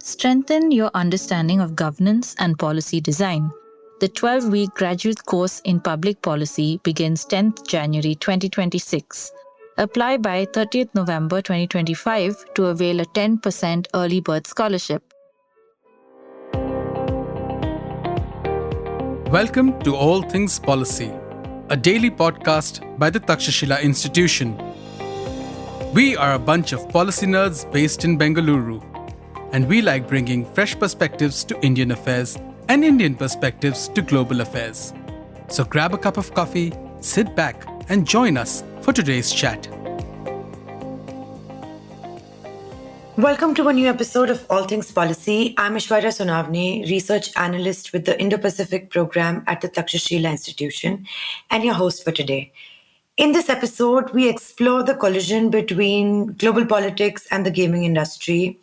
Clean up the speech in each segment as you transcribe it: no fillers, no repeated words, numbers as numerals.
Strengthen your understanding of governance and policy design. The 12-week graduate course in public policy begins 10th January 2026. Apply by 30th November 2025 to avail a 10% early bird scholarship. Welcome to All Things Policy, a daily podcast by the Takshashila Institution. We are a bunch of policy nerds based in Bengaluru, and we like bringing fresh perspectives to Indian affairs and Indian perspectives to global affairs. So grab a cup of coffee, sit back, and join us for today's chat. Welcome to a new episode of All Things Policy. I'm Aishwaria Sonavane, research analyst with the Indo-Pacific program at the Takshashila Institution, and your host for today. In this episode, we explore the collision between global politics and the gaming industry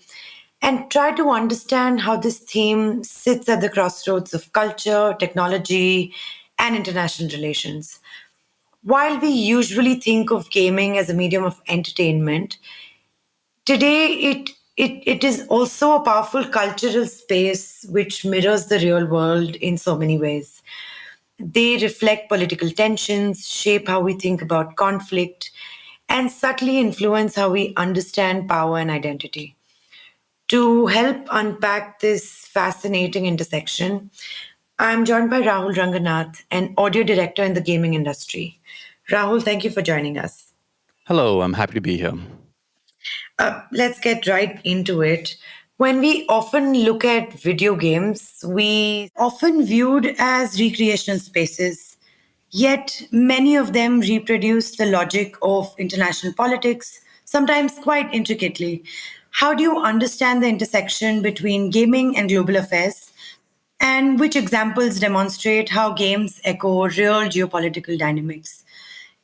and try to understand how this theme sits at the crossroads of culture, technology, and international relations. While we usually think of gaming as a medium of entertainment, today it is also a powerful cultural space which mirrors the real world in so many ways. They reflect political tensions, shape how we think about conflict, and subtly influence how we understand power and identity. To help unpack this fascinating intersection, I'm joined by Rahul Ranganath, an audio director in the gaming industry. Rahul, thank you for joining us. Hello, I'm happy to be here. Let's get right into it. When we often look at video games, we often viewed as recreational spaces, yet many of them reproduce the logic of international politics, sometimes quite intricately. How do you understand the intersection between gaming and global affairs? And which examples demonstrate how games echo real geopolitical dynamics,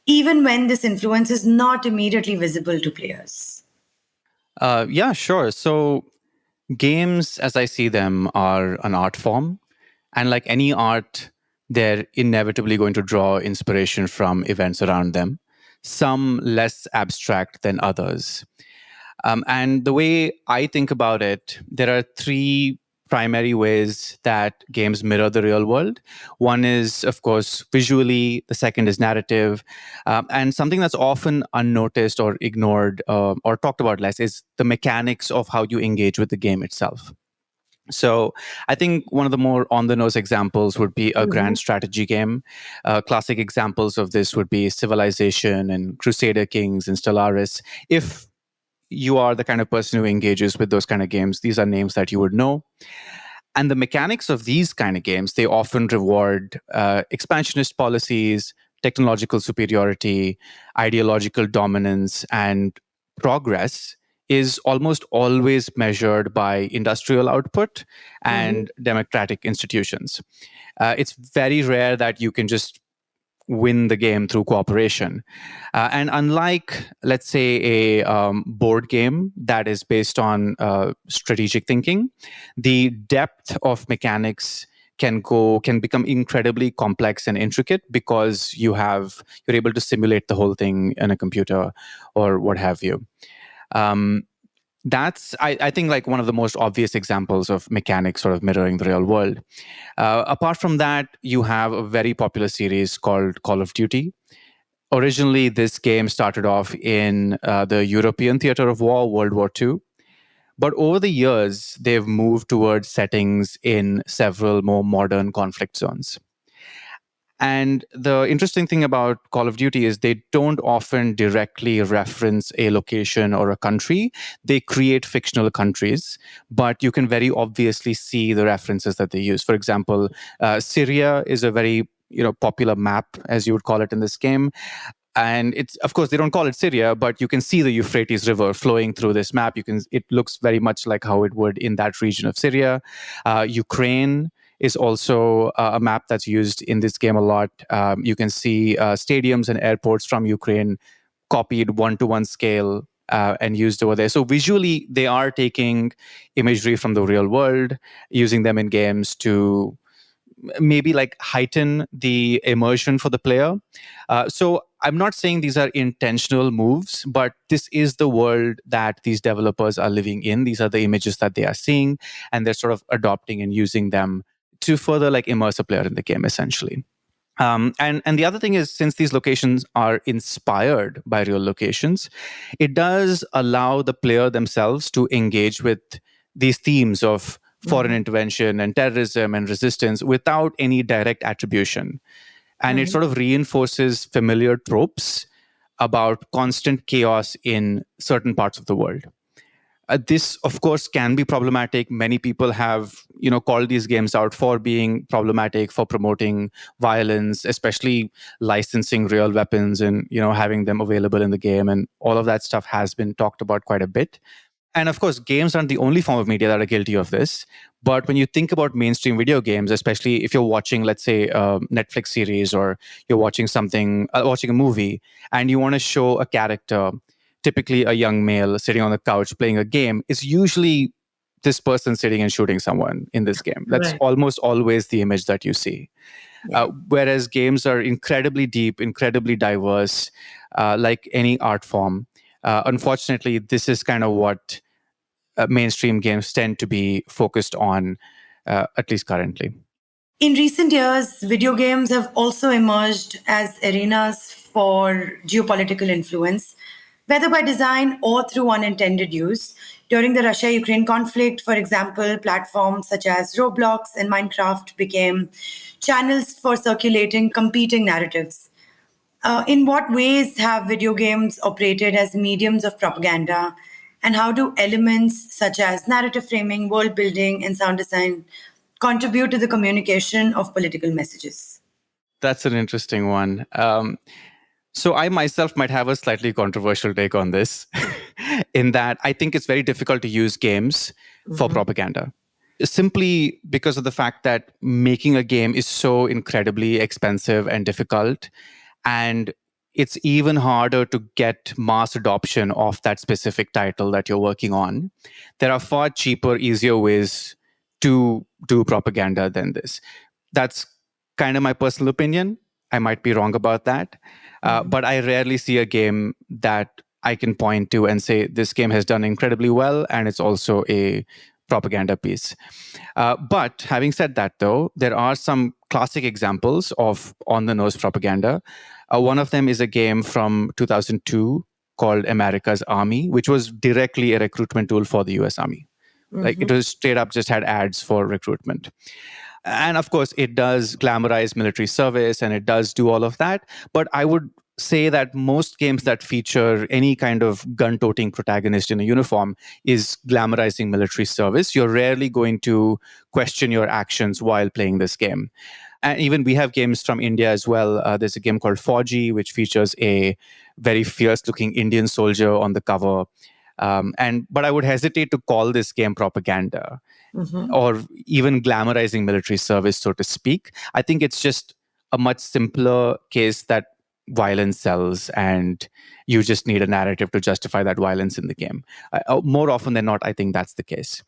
even when this influence is not immediately visible to players? Yeah, sure. So games, as I see them, are an art form. And like any art, they're inevitably going to draw inspiration from events around them, some less abstract than others. And the way I think about it, there are three primary ways that games mirror the real world. One is, of course, visually. The second is narrative. And something that's often unnoticed or ignored or talked about less is the mechanics of how you engage with the game itself. So I think one of the more on-the-nose examples would be a grand strategy game. Classic examples of this would be Civilization and Crusader Kings and Stellaris. If you are the kind of person who engages with those kind of games, these are names that you would know. And the mechanics of these kind of games, they often reward expansionist policies, technological superiority, ideological dominance, and progress is almost always measured by industrial output and democratic institutions. It's very rare that you can just win the game through cooperation. And unlike, let's say, a board game that is based on strategic thinking, the depth of mechanics can become incredibly complex and intricate because you're able to simulate the whole thing in a computer or what have you. That's, I think, like one of the most obvious examples of mechanics sort of mirroring the real world. Apart from that, you have a very popular series called Call of Duty. Originally, this game started off in the European theater of war, World War II. But over the years, they've moved towards settings in several more modern conflict zones. And the interesting thing about Call of Duty is they don't often directly reference a location or a country. They create fictional countries, but you can very obviously see the references that they use. For example, Syria is a very popular map, as you would call it in this game. And it's, of course, they don't call it Syria, but you can see the Euphrates River flowing through this map. It looks very much like how it would in that region of Syria. Ukraine is also a map that's used in this game a lot. You can see stadiums and airports from Ukraine copied one-to-one scale and used over there. So visually, they are taking imagery from the real world, using them in games to maybe like heighten the immersion for the player. So I'm not saying these are intentional moves, but this is the world that these developers are living in. These are the images that they are seeing, and they're sort of adopting and using them to further like immerse a player in the game, essentially. And the other thing is, since these locations are inspired by real locations, it does allow the player themselves to engage with these themes of foreign intervention and terrorism and resistance without any direct attribution. And it sort of reinforces familiar tropes about constant chaos in certain parts of the world. This, of course, can be problematic. Many people have, called these games out for being problematic, for promoting violence, especially licensing real weapons and, having them available in the game. And all of that stuff has been talked about quite a bit. And of course, games aren't the only form of media that are guilty of this. But when you think about mainstream video games, especially if you're watching, let's say, a Netflix series, or you're watching watching a movie, and you want to show a character, typically a young male sitting on the couch playing a game, it's usually this person sitting and shooting someone in this game. That's Right. almost always the image that you see. Whereas games are incredibly deep, incredibly diverse, like any art form. Unfortunately, this is kind of what mainstream games tend to be focused on, at least currently. In recent years, video games have also emerged as arenas for geopolitical influence, whether by design or through unintended use. During the Russia Ukraine conflict, for example, platforms such as Roblox and Minecraft became channels for circulating competing narratives. In what ways have video games operated as mediums of propaganda? And how do elements such as narrative framing, world building, and sound design contribute to the communication of political messages? That's an interesting one. So I myself might have a slightly controversial take on this, in that I think it's very difficult to use games for propaganda, simply because of the fact that making a game is so incredibly expensive and difficult. And it's even harder to get mass adoption of that specific title that you're working on. There are far cheaper, easier ways to do propaganda than this. That's kind of my personal opinion. I might be wrong about that. But I rarely see a game that I can point to and say, this game has done incredibly well, and it's also a propaganda piece. But having said that, though, there are some classic examples of on-the-nose propaganda. One of them is a game from 2002 called America's Army, which was directly a recruitment tool for the US Army. Like, it was straight up just had ads for recruitment. And of course, it does glamorize military service and it does do all of that. But I would say that most games that feature any kind of gun-toting protagonist in a uniform is glamorizing military service. You're rarely going to question your actions while playing this game. And even we have games from India as well. There's a game called Fauji, which features a very fierce-looking Indian soldier on the cover. But I would hesitate to call this game propaganda or even glamorizing military service, so to speak. I think it's just a much simpler case that violence sells, and you just need a narrative to justify that violence in the game. More often than not, I think that's the case.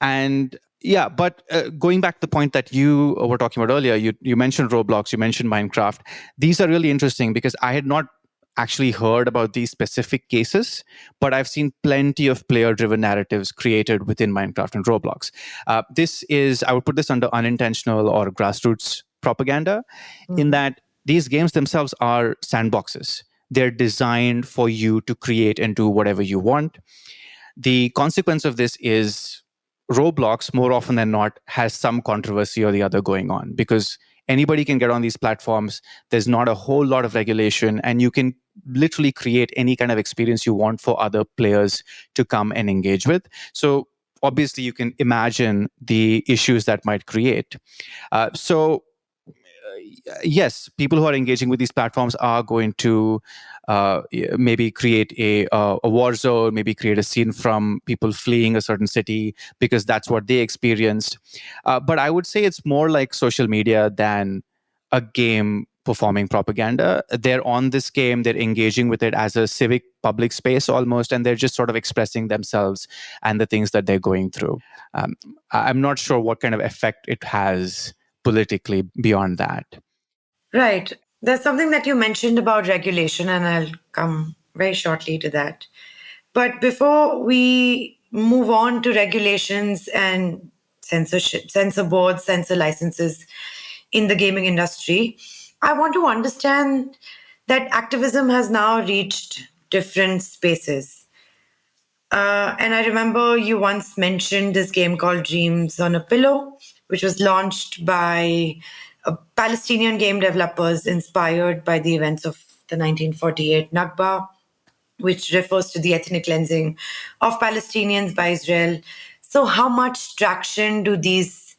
And yeah, but going back to the point that you were talking about earlier, you mentioned Roblox, you mentioned Minecraft. These are really interesting because I had not actually heard about these specific cases, but I've seen plenty of player-driven narratives created within Minecraft and Roblox. I would put this under unintentional or grassroots propaganda, in that these games themselves are sandboxes. They're designed for you to create and do whatever you want. The consequence of this is Roblox, more often than not, has some controversy or the other going on, because anybody can get on these platforms. There's not a whole lot of regulation, and you can literally create any kind of experience you want for other players to come and engage with. So obviously, you can imagine the issues that might create. Yes, people who are engaging with these platforms are going to maybe create a war zone, maybe create a scene from people fleeing a certain city because that's what they experienced. But I would say it's more like social media than a game performing propaganda. They're on this game, they're engaging with it as a civic public space almost, and they're just sort of expressing themselves and the things that they're going through. I'm not sure what kind of effect it has politically beyond that. Right. There's something that you mentioned about regulation, and I'll come very shortly to that. But before we move on to regulations and censorship, censor boards, censor licenses in the gaming industry, I want to understand that activism has now reached different spaces. And I remember you once mentioned this game called Dreams on a Pillow, which was launched by Palestinian game developers inspired by the events of the 1948 Nakba, which refers to the ethnic cleansing of Palestinians by Israel. So, how much traction do these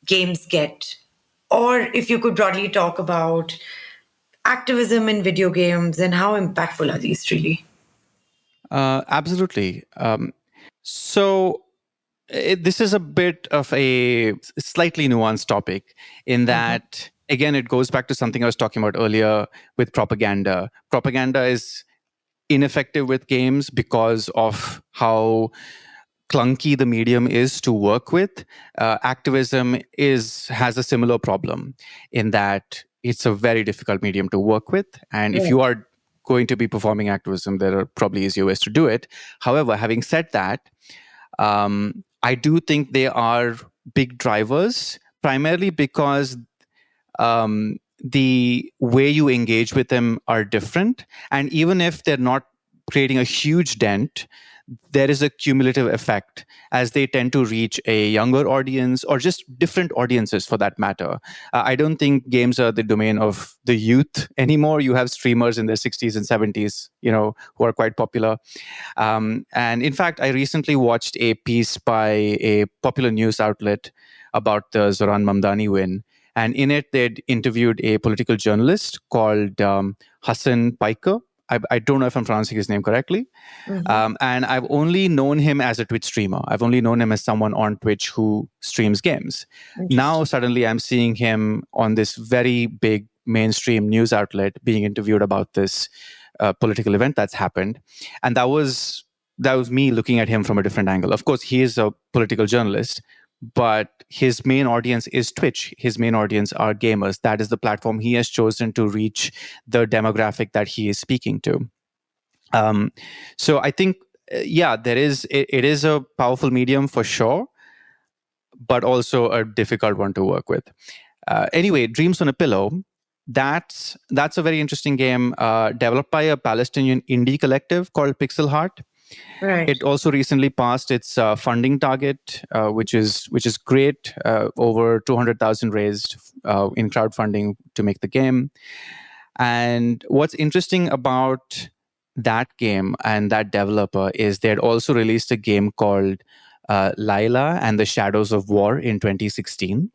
games get? Or if you could broadly talk about activism in video games and how impactful are these really? Absolutely. So this is a bit of a slightly nuanced topic in that, again, it goes back to something I was talking about earlier with propaganda. Propaganda is ineffective with games because of how clunky the medium is to work with. Activism has a similar problem in that it's a very difficult medium to work with, and if you are going to be performing activism, there are probably easier ways to do it. However, having said that, I do think they are big drivers, primarily because the way you engage with them are different. And even if they're not creating a huge dent, there is a cumulative effect as they tend to reach a younger audience or just different audiences for that matter. I don't think games are the domain of the youth anymore. You have streamers in their 60s and 70s, who are quite popular. And in fact, I recently watched a piece by a popular news outlet about the Zoran Mamdani win. And in it, they'd interviewed a political journalist called Hassan Piker. I don't know if I'm pronouncing his name correctly. And I've only known him as a Twitch streamer. I've only known him as someone on Twitch who streams games. Now, suddenly, I'm seeing him on this very big mainstream news outlet being interviewed about this political event that's happened. And that was me looking at him from a different angle. Of course, he is a political journalist, but his main audience is Twitch. His main audience are gamers. That is the platform he has chosen to reach the demographic that he is speaking to. So I think, it is a powerful medium for sure, but also a difficult one to work with. Anyway, Dreams on a Pillow, that's a very interesting game developed by a Palestinian indie collective called Pixel Heart. Right. It also recently passed its funding target, which is great. Over 200,000 raised in crowdfunding to make the game. And what's interesting about that game and that developer is they had also released a game called Laila and the Shadows of War in 2016.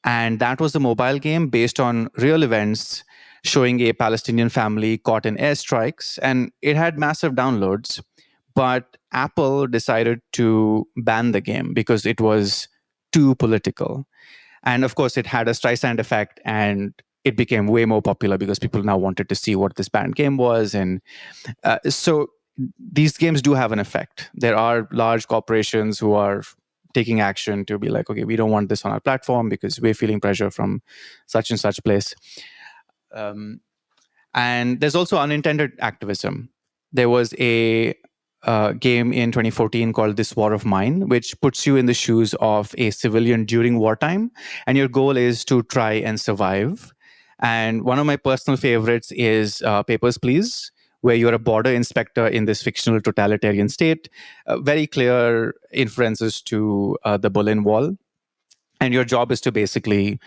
And that was a mobile game based on real events showing a Palestinian family caught in airstrikes. And it had massive downloads. But Apple decided to ban the game because it was too political. And of course, it had a Streisand effect, and it became way more popular because people now wanted to see what this banned game was. And so these games do have an effect. There are large corporations who are taking action to be like, okay, we don't want this on our platform because we're feeling pressure from such and such place. And there's also unintended activism. There was a game in 2014 called This War of Mine, which puts you in the shoes of a civilian during wartime. And your goal is to try and survive. And one of my personal favorites is Papers, Please, where you're a border inspector in this fictional totalitarian state. Very clear inferences to the Berlin Wall. And your job is to basically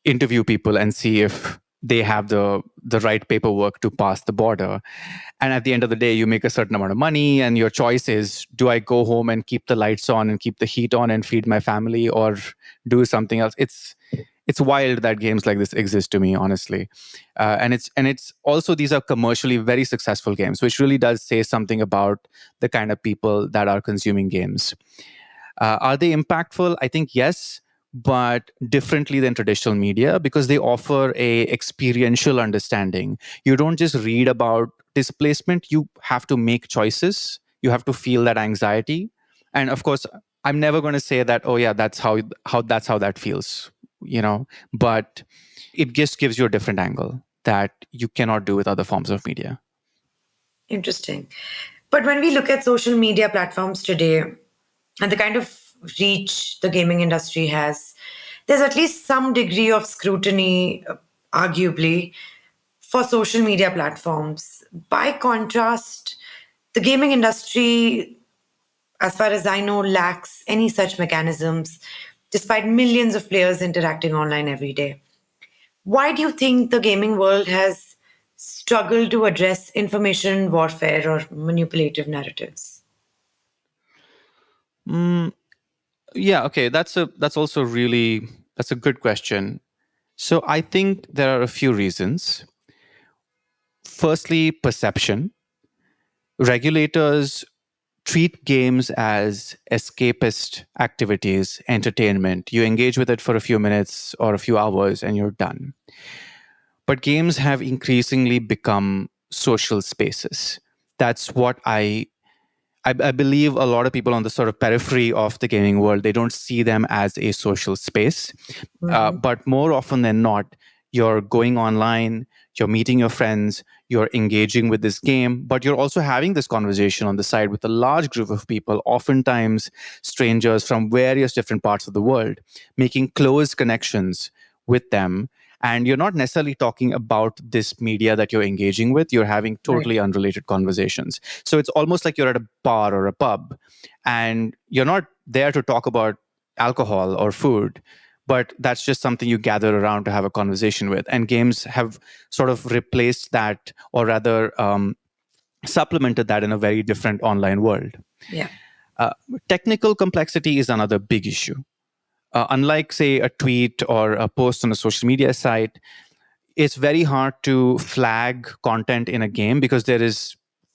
interview people and see if they have the right paperwork to pass the border. And at the end of the day, you make a certain amount of money, and your choice is, do I go home and keep the lights on and keep the heat on and feed my family, or do something else? It's wild that games like this exist to me, honestly. And it's also, these are commercially very successful games, which really does say something about the kind of people that are consuming games. Are they impactful? I think yes, but differently than traditional media, because they offer a experiential understanding. You don't just read about displacement, you have to make choices, you have to feel that anxiety. And of course, I'm never going to say that, oh yeah, that's how that feels. but it just gives you a different angle that you cannot do with other forms of media. Interesting. But when we look at social media platforms today and the kind of reach the gaming industry has, there's at least some degree of scrutiny, arguably, for social media platforms. By contrast, the gaming industry, as far as I know, lacks any such mechanisms, despite millions of players interacting online every day. Why do you think the gaming world has struggled to address information warfare or manipulative narratives? Yeah, okay, that's a good question. So I think there are a few reasons. Firstly, perception. Regulators treat games as escapist activities, entertainment. You engage with it for a few minutes or a few hours and you're done. But games have increasingly become social spaces. That's what I believe a lot of people on the sort of periphery of the gaming world, they don't see them as a social space. But more often than not, you're going online, you're meeting your friends, you're engaging with this game, but you're also having this conversation on the side with a large group of people, oftentimes strangers from various different parts of the world, making close connections with them. And you're not necessarily talking about this media that you're engaging with. You're having totally unrelated conversations. So it's almost like you're at a bar or a pub and you're not there to talk about alcohol or food, but that's just something you gather around to have a conversation with. And games have sort of replaced that, or rather supplemented that in a very different online world. Yeah. Technical complexity is another big issue. Unlike, say, a tweet or a post on a social media site, it's very hard to flag content in a game because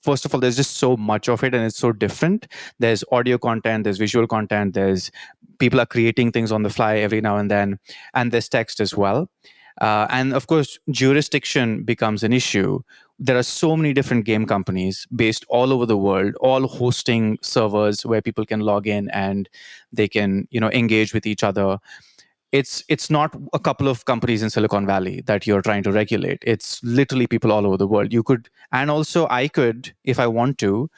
first of all, there's just so much of it and it's so different. There's audio content, there's visual content, there's people are creating things on the fly every now and then, and there's text as well. And of course, jurisdiction becomes an issue. There are so many different game companies based all over the world, all hosting servers where people can log in and they can, engage with each other. It's not a couple of companies in Silicon Valley that you're trying to regulate. It's literally people all over the world. I could, if I want to,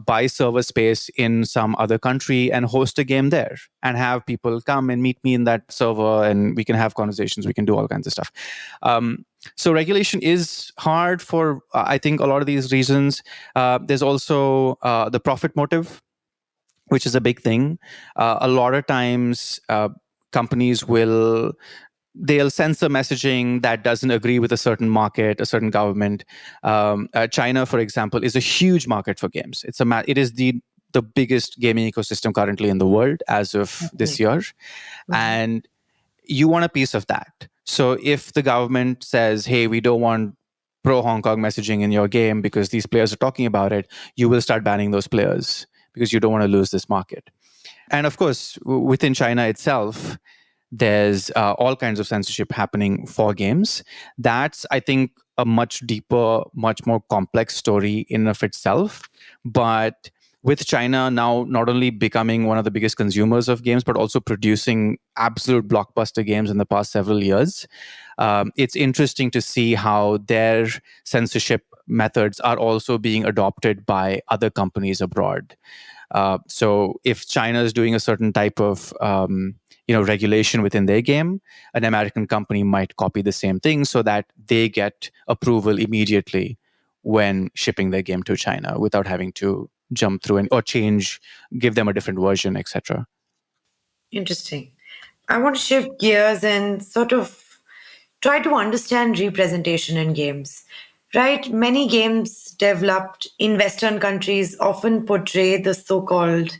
buy server space in some other country and host a game there and have people come and meet me in that server and we can have conversations. We can do all kinds of stuff. So regulation is hard for, I think, a lot of these reasons. There's also the profit motive, which is a big thing. A lot of times, companies they'll censor messaging that doesn't agree with a certain market, a certain government. China, for example, is a huge market for games. It is the biggest gaming ecosystem currently in the world as of this year. And you want a piece of that. So if the government says, hey, we don't want pro Hong Kong messaging in your game because these players are talking about it, you will start banning those players because you don't want to lose this market. And of course, within China itself, there's all kinds of censorship happening for games. That's, I think, a much deeper, much more complex story in and of itself. But with China now not only becoming one of the biggest consumers of games, but also producing absolute blockbuster games in the past several years, it's interesting to see how their censorship methods are also being adopted by other companies abroad. So if China is doing a certain type of regulation within their game, an American company might copy the same thing so that they get approval immediately when shipping their game to China without having to jump through or give them a different version, etc. Interesting. I want to shift gears and sort of try to understand representation in games. Right? Many games developed in Western countries often portray the so-called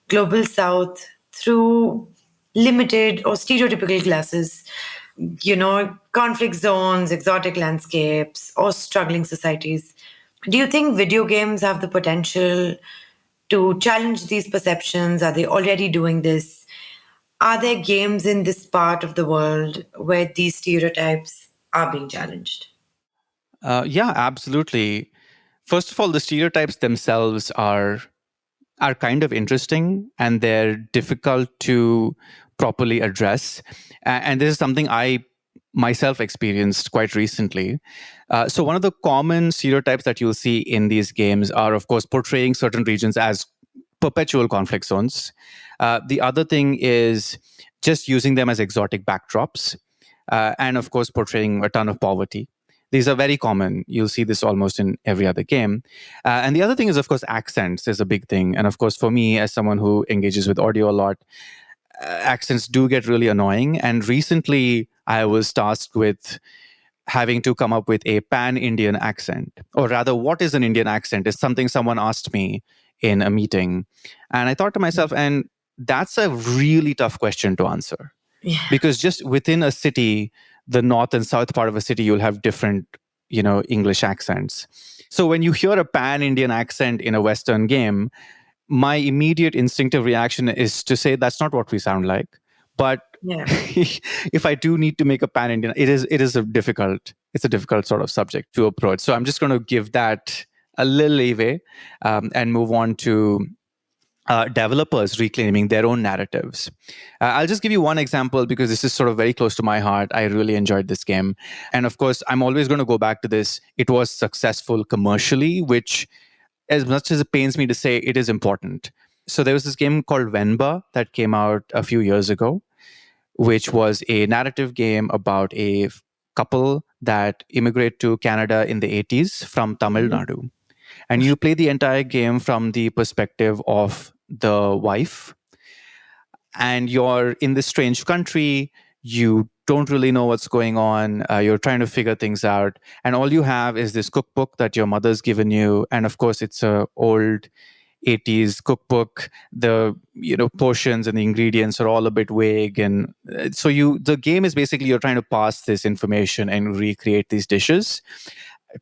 global South through limited or stereotypical classes, conflict zones, exotic landscapes, or struggling societies. Do you think video games have the potential to challenge these perceptions? Are they already doing this? Are there games in this part of the world where these stereotypes are being challenged? Yeah, absolutely. First of all, the stereotypes themselves are kind of interesting and they're difficult to properly address. And this is something I myself experienced quite recently. So one of the common stereotypes that you'll see in these games are, of course, portraying certain regions as perpetual conflict zones. The other thing is just using them as exotic backdrops, and of course, portraying a ton of poverty. These are very common. You'll see this almost in every other game. And the other thing is, of course, accents is a big thing. And of course, for me, as someone who engages with audio a lot, accents do get really annoying. And recently, I was tasked with having to come up with a pan-Indian accent, or rather, what is an Indian accent is something someone asked me in a meeting. And I thought to myself, and that's a really tough question to answer. Yeah. Because just within a city, the north and south part of a city, you'll have different, English accents. So when you hear a pan-Indian accent in a Western game, my immediate instinctive reaction is to say that's not what we sound like. But Yeah. if I do need to make a pan-Indian, it's a difficult sort of subject to approach. So I'm just going to give that a little leeway, and move on to developers reclaiming their own narratives. I'll just give you one example because this is sort of very close to my heart. I really enjoyed this game. And of course, I'm always going to go back to this. It was successful commercially, which, as much as it pains me to say, it is important. So there was this game called Venba that came out a few years ago, which was a narrative game about a couple that immigrate to Canada in the 80s from Tamil Nadu. And you play the entire game from the perspective of the wife. And you're in this strange country. You don't really know what's going on. You're trying to figure things out. And all you have is this cookbook that your mother's given you. And of course, it's an old 80s cookbook. The portions and the ingredients are all a bit vague. And so the game is basically you're trying to pass this information and recreate these dishes.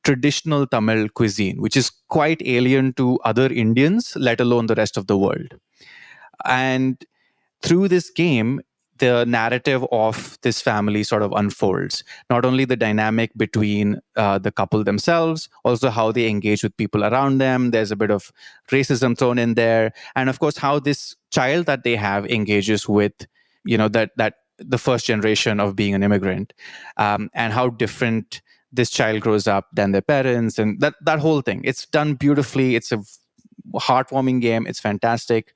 Traditional Tamil cuisine, which is quite alien to other Indians, let alone the rest of the world. And through this game, the narrative of this family sort of unfolds. Not only the dynamic between the couple themselves, also how they engage with people around them. There's a bit of racism thrown in there. And of course, how this child that they have engages with, that the first generation of being an immigrant, and how different this child grows up than their parents, and that whole thing. It's done beautifully. It's a heartwarming game. It's fantastic.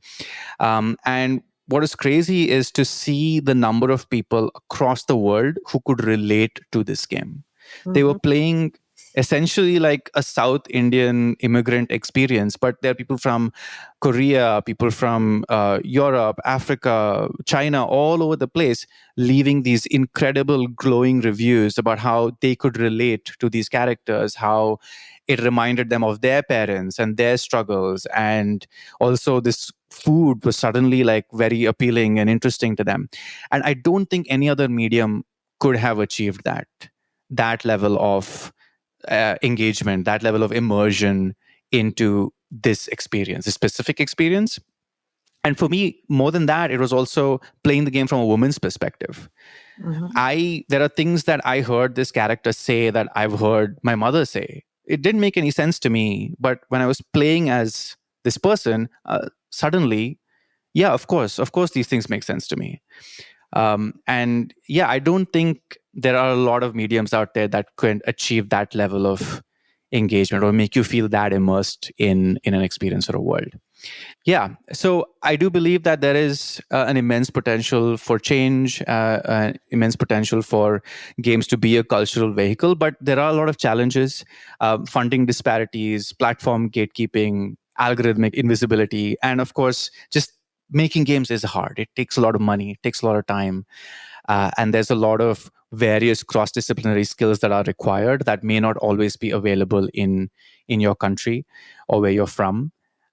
And what is crazy is to see the number of people across the world who could relate to this game. Mm-hmm. They were playing essentially like a South Indian immigrant experience, but there are people from Korea, people from Europe, Africa, China, all over the place, leaving these incredible glowing reviews about how they could relate to these characters, how it reminded them of their parents and their struggles. And also this food was suddenly like very appealing and interesting to them. And I don't think any other medium could have achieved that level of engagement, that level of immersion into this experience, this specific experience. And for me, more than that, it was also playing the game from a woman's perspective. Mm-hmm. There are things that I heard this character say that I've heard my mother say. It didn't make any sense to me, but when I was playing as this person, suddenly, yeah, of course, these things make sense to me. And yeah, I don't think there are a lot of mediums out there that can achieve that level of engagement or make you feel that immersed in an experience or a world. Yeah, so I do believe that there is an immense potential for change, immense potential for games to be a cultural vehicle, but there are a lot of challenges, funding disparities, platform gatekeeping, algorithmic invisibility, and of course, just making games is hard. It takes a lot of money, it takes a lot of time, and there's a lot of various cross-disciplinary skills that are required that may not always be available in your country or where you're from.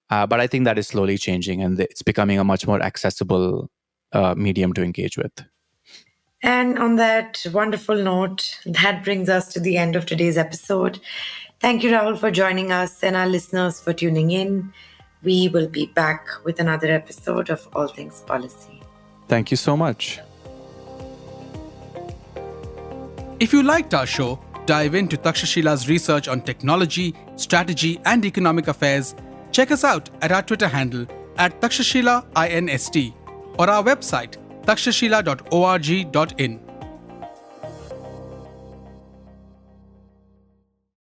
But I think that is slowly changing, and it's becoming a much more accessible medium to engage with. And on that wonderful note, that brings us to the end of today's episode. Thank you, Rahul, for joining us, and our listeners for tuning in. We will be back with another episode of All Things Policy. Thank you so much. If you liked our show, dive into Takshashila's research on technology, strategy, and economic affairs. Check us out at our Twitter handle @TakshashilaINST or our website takshashila.org.in.